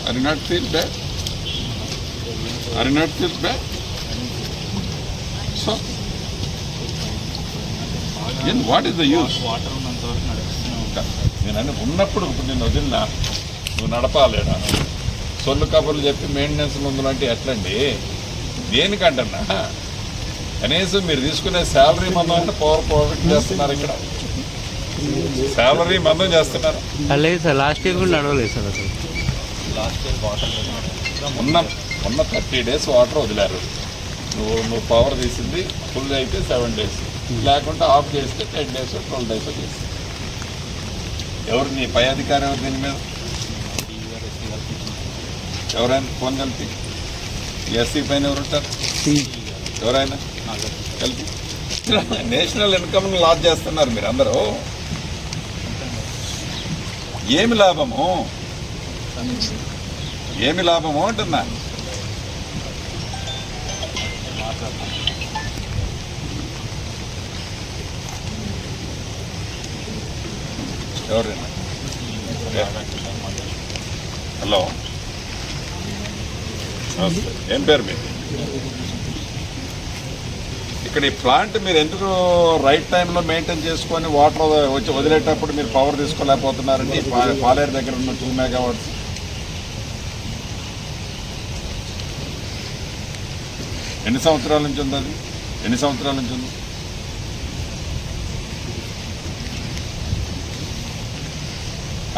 Are you not feel bad? Are you not feel bad? So, what is the use? నేను ఉన్నప్పుడు ఇప్పుడు నేను వదిలినా నువ్వు నడపాలేడా సొల్లు కబుర్లు చెప్పి మెయింటెనెన్స్ ముందులంటే ఎట్లండి దేనికంటన్నా కనీసం మీరు తీసుకునే శాలరీ మందం పవర్ ప్రొడక్ట్ చేస్తున్నారు ఇక్కడ శాలరీ మందం చేస్తున్నారు లేదు సార్ లాస్ట్ ఇయర్ కూడా నడవలేదు సార్ అసలు ఉన్న 30 days వాటర్ వదిలారు నువ్వు పవర్ తీసింది ఫుల్ అయితే 7 days లేకుంటే ఆఫ్ చేస్తే 10 days 12 days చేసి ఎవరు నీ పై అధికారి ఎవరు దీని మీద ఎవరైనా ఫోన్ కలిపి ఎస్సీ పైన ఎవరు ఉంటారు ఎవరైనా కలిపి నేషనల్ ఇన్కమ్ని లాస్ చేస్తున్నారు మీరు అందరూ ఏమి లాభము అంటున్నా ఎవరైనా హలో ఏం పేరు మీరు ఇక్కడ ఈ ప్లాంట్ మీరు ఎందుకు రైట్ టైంలో మెయింటైన్ చేసుకొని వాటర్ వచ్చి వదిలేటప్పుడు మీరు పవర్ తీసుకోలేకపోతున్నారండి పాలేరు దగ్గర ఉన్న 2 MW ఎన్ని సంవత్సరాల నుంచి ఉంది అది ఎన్ని సంవత్సరాల నుంచి ఉంది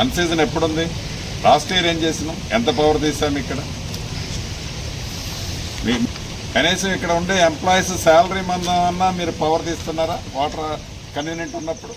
అన్సీజన్ ఎప్పుడుంది లాస్ట్ ఇయర్ ఏం చేసినాం ఎంత పవర్ తీసాము ఇక్కడ కనీసం ఇక్కడ ఉండే ఎంప్లాయీస్ శాలరీ మందమన్నా మీరు పవర్ తీస్తున్నారా వాటర్ కన్వీనియంట్ ఉన్నప్పుడు